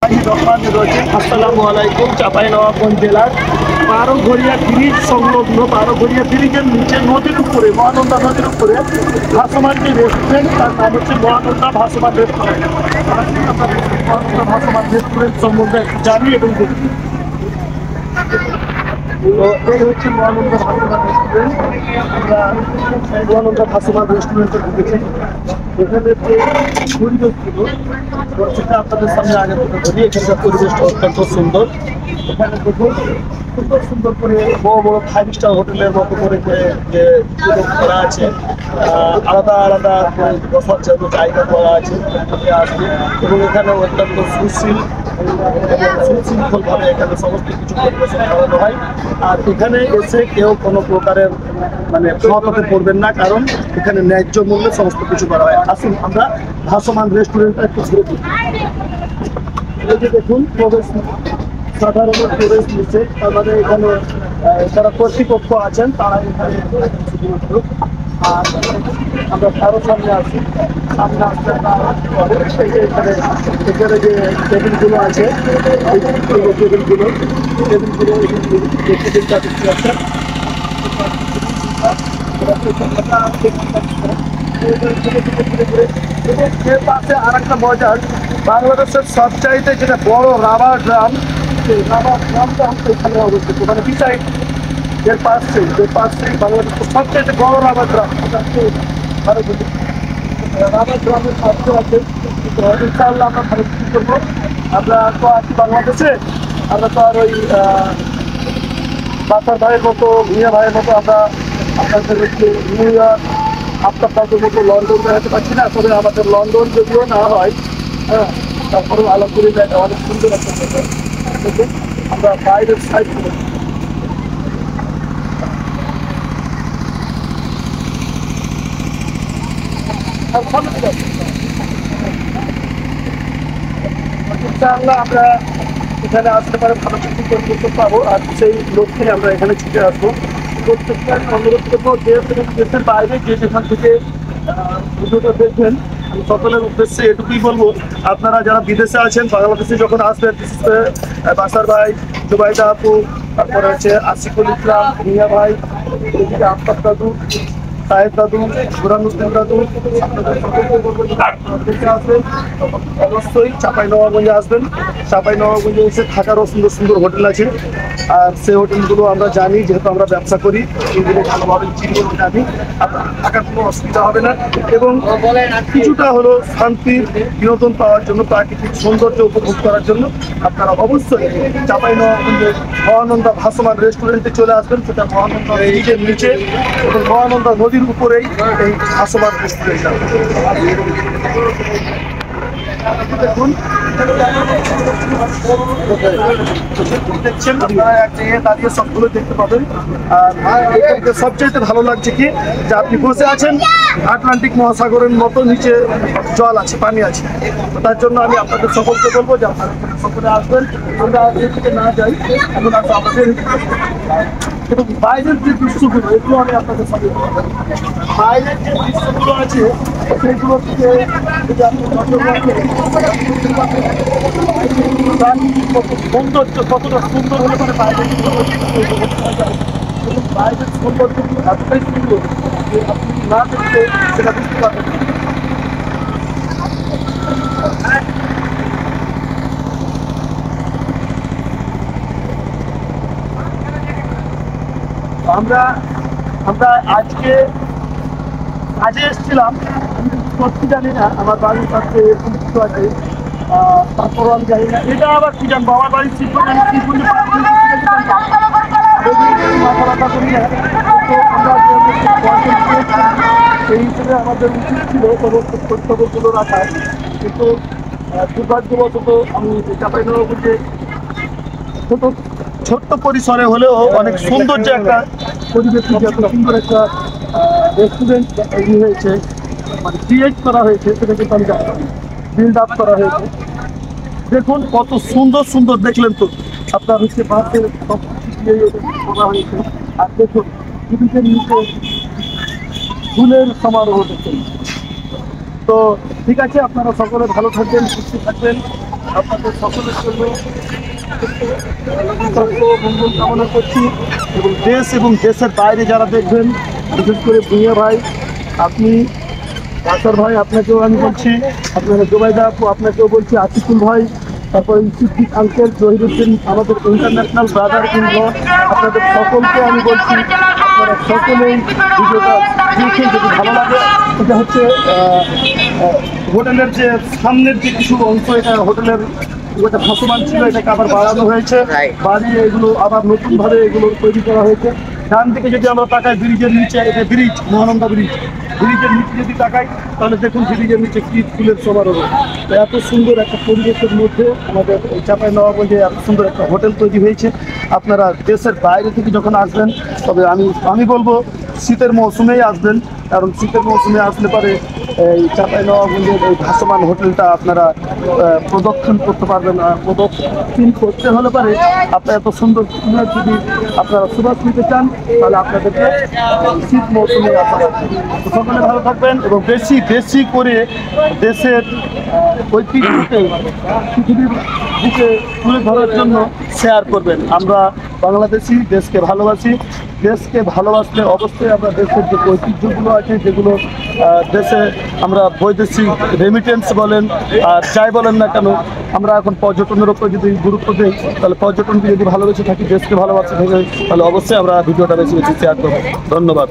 আসসালামু আলাইকুম। চাঁপাইনবাবগঞ্জ জেলার বারোঘরিয়া ব্রিজ সংলগ্ন বারোঘরিয়া ব্রিজের নিচে নদীর উপরে মহানন্দা নদীর উপরে ভাসমান যে রেস্টুরেন্ট, তার নাম হচ্ছে মহানন্দা ভাসমান রেস্টুরেন্ট। মহানন্দা ভাসমান রেস্টুরেন্ট সম্বন্ধে জানি এবং দেখি। তো এই হচ্ছে মহানন্দা ভাসমান রেস্টুরেন্ট। আমরা মহানন্দা ভাসমান রেস্টুরেন্টে ঢুকেছি। এখানে যে পরিবেশগুলো সেটা আপনাদের সামনে আগে তুলে ধরি। এখানকার পরিবেশটা অত্যন্ত সুন্দর। এখানে দেখুন সুন্দর সুন্দর করে বড় বড় 5 স্টার হোটেলের মতো করে যে করা আছে, আলাদা আলাদা বসার জন্য জায়গা করা আছে। আসবে এবং এখানে অত্যন্ত সুশৃঙ্খলভাবে এখানে সমস্ত কিছু পরিবেশন করানো হয়। আর এখানে এসে কেউ কোনো প্রকারের খাওয়াতে পড়বেন না, কারণ এখানে ন্যায্য মূল্যে সমস্ত কিছু করা হয়। আসুন আমরা ভাসমান রেস্টুরেন্টটা একটু ঘুরে দিই। এই যে দেখুন প্রবেশ, সাধারণ প্রবেশ নিচ্ছে। তারপরে এখানে যারা কর্তৃপক্ষ আছেন তারা এখানে। আর আমরা আরও সামনে আসি, সামনে আসলে এখানে যে টেবিলগুলো আছে, এই টেবিলগুলো পাশে আর একটা মজার, বাংলাদেশের সবচাইতে যেটা বড় রাবার ড্রাম, সেই রাবার ড্রামটা হচ্ছে এখানে অবস্থিত। মানে বিসাইড এর পাশেই বাংলাদেশের সবচাইতে বড় রাবার ড্রাম রাবার ড্রামের সাথে আছে। ইনশাআল্লাহ আমরা ভালো কিছু করবো। আমরা তো আছি বাংলাদেশে, আমরা তো আর ওই বাসার ভাইয়ের মতো, মিয়া ভাইয়ের মতো আমরা আপনাদের হচ্ছে নিউ ইয়র্ক, আপনাদের মতো লন্ডন বেড়াতে পারছি না। তবে আমাদের লন্ডন যদিও না হয়, হ্যাঁ, তারপরেও আলমপুরিল্লাহ অনেক সুন্দর একটা জায়গা। আমরা বাইরের সাইড করে ইনশাআল্লাহ আমরা এখানে আসতে পারে ভালো কিছু করতে পাবো। আর সেই লক্ষ্যে আমরা এখানে ছুটে আসবো। প্রত্যেকটা অনুরোধ করবো যে দেশের বাইরে যে যেখান থেকে ভিডিওটা দেখবেন, সকলের উদ্দেশ্যে এটুকুই বলবো, আপনারা যারা বিদেশে আছেন, বাংলাদেশে যখন আসবেন, বিশেষ করে বাসার ভাই, জুবাইদা আপু, তারপরে হচ্ছে আশিকুল ইসলাম, মিয়া ভাই, এদিকে আফতাব দাদু, সাহেব দাদু, বুরহানুদ্দিন দাদু, আপনাদের সকলকে বলবো দেখে আসবেন অবশ্যই চাঁপাইনবাবগঞ্জে আসবেন। চাঁপাইনবাবগঞ্জে এসে থাকারও সুন্দর সুন্দর হোটেল আছে। আর সেই হোটেলগুলো আমরা জানি, যেহেতু আমরা ব্যবসা করি, এগুলো ভালোভাবে চিনি জানি। আপনার থাকার কোনো অসুবিধা হবে না। এবং কিছুটা হলো শান্তির বিনোদন পাওয়ার জন্য, প্রাকৃতিক সৌন্দর্য উপভোগ করার জন্য আপনারা অবশ্যই চাঁপাইনবাবগঞ্জের মহানন্দা ভাসমান রেস্টুরেন্টে চলে আসবেন। সেটা মহানন্দা ব্রিজের নিচে এবং মহানন্দা নদীর উপরেই এই ভাসমান রেস্টুরেন্টটা। দেখুন দেখছেন আপনারা দাঁড়িয়ে সবগুলো দেখতে পাবেন। আর সবচেয়ে ভালো লাগছে কি, যে আপনি বসে আছেন আটলান্টিক মহাসাগরের মতো, নিচে জল আছে, পানি আছে। তার জন্য আমি আপনাদের সকলকে বলবো যে আপনারা সকলে আসবেন। আমরা এদিকে না যাই, এখন আসবো আমাদের এবং বাইরের যে দৃশ্যগুলো, এগুলো আমি আপনাদের সামনে বাইরের যে দৃশ্যগুলো আছে সেগুলো থেকে যদি আপনি সৌন্দর্য কতটা সুন্দর হলে পারে বাইরের সৌন্দর্য এতটাই সুন্দর যে আপনি না দেখলে সেটা বুঝতে পারবেন। আমরা আজকে এসেছিলাম, সত্যি জানি না আমার বাড়ির কাছে কিছু আছে, তারপরও আমি জানি না এটা আবার কি জানবো। আমার বাড়ির শিক্ষক আমি কি বলি মাথা ব্যথা করি না। তো আমরা সেই হিসেবে আমাদের উচিত ছিল সমস্ত খোঁজখবরগুলো রাখার, কিন্তু দুর্ভাগ্যবশত আমি চাঁপাইনবাবগঞ্জে ছোট্ট পরিসরে হলেও অনেক সৌন্দর্য একটা পরিবেশ, এত সুন্দর একটা রেস্টুরেন্ট হয়েছে, মানে ক্রিয়েট করা হয়েছে, সেটা কিন্তু আমি জানি, বিল্ড আপ করা হয়েছে। দেখুন কত সুন্দর সুন্দর, দেখলেন তো আপনার হচ্ছে বাসের সব করা হয়েছে। আর দেখুন ব্রিজের নিচে ফুলের সমারোহ দেখুন। তো ঠিক আছে, আপনারা সকলে ভালো থাকবেন, সুস্থ থাকবেন। আপনাদের সকলের জন্য মঙ্গল কামনা করছি। এবং দেশ এবং দেশের বাইরে যারা দেখবেন, বিশেষ করে ভূঁইয়া ভাই, আপনি ডাক্তার ভাই, আপনাকেও আমি বলছি, আপনারা জোবাইদা আপু, আপনাকেও বলছি, আতিকুল ভাই, তারপরে সিদ্দিক আঙ্কেল, জহিরুদ্দিন, আমাদের ইন্টারন্যাশনাল ব্রাদার ইন ল, আপনাদের সকলকে আমি বলছি আপনারা সকলেই ভিডিওটা দেখে যদি ভালো লাগে। এটা হচ্ছে হোটেলের যে সামনের যে কিছু অংশ, এটা হোটেলের একটা ভাসমান ছিল, এটাকে আবার বাড়ানো হয়েছে, বাড়িয়ে এগুলো আবার নতুনভাবে এগুলো তৈরি করা হয়েছে। ডান দিকে যদি আমরা তাকাই, ব্রিজের নিচে, এটা ব্রিজ, মহানন্দা ব্রিজ, ব্রিজের নিচে যদি তাকাই তাহলে দেখুন ব্রিজের নিচে কি ফুলের সমারোহ। তো এত সুন্দর একটা পরিবেশের মধ্যে আমাদের চাঁপাইনবাবগঞ্জে এত সুন্দর একটা হোটেল তৈরি হয়েছে। আপনারা দেশের বাইরে থেকে যখন আসবেন, তবে আমি বলবো শীতের মৌসুমেই আসবেন, কারণ শীতের মৌসুমে আসলে পরে এই চাঁপাইনবাবগঞ্জের এই ভাসমান হোটেলটা আপনারা প্রদক্ষিণ করতে পারবেন। প্রদক্ষিণ করতে হলে পরে আপনার এত সুন্দর ফুলের যদি আপনারা সুবাস নিতে চান, তাহলে আপনাদেরকে শীত মৌসুমে আসা। সকলে ভালো থাকবেন এবং বেশি বেশি করে দেশের ঐতিহ্যকে পৃথিবীর দিকে তুলে ধরার জন্য শেয়ার করবেন। আমরা বাংলাদেশি, দেশকে ভালোবাসি। দেশকে ভালোবাসলে অবশ্যই আমরা দেশের যে ঐতিহ্যগুলো আছে, যেগুলো দেশে আমরা বৈদেশিক রেমিটেন্স বলেন আর যাই বলেন না কেন, আমরা এখন পর্যটনের উপর যদি গুরুত্ব দিই, তাহলে পর্যটনকে যদি ভালোবেসে থাকি, দেশকে ভালোবাসে থাকি, তাহলে অবশ্যই আমরা ভিডিওটা বেশি বেশি শেয়ার করবো। ধন্যবাদ।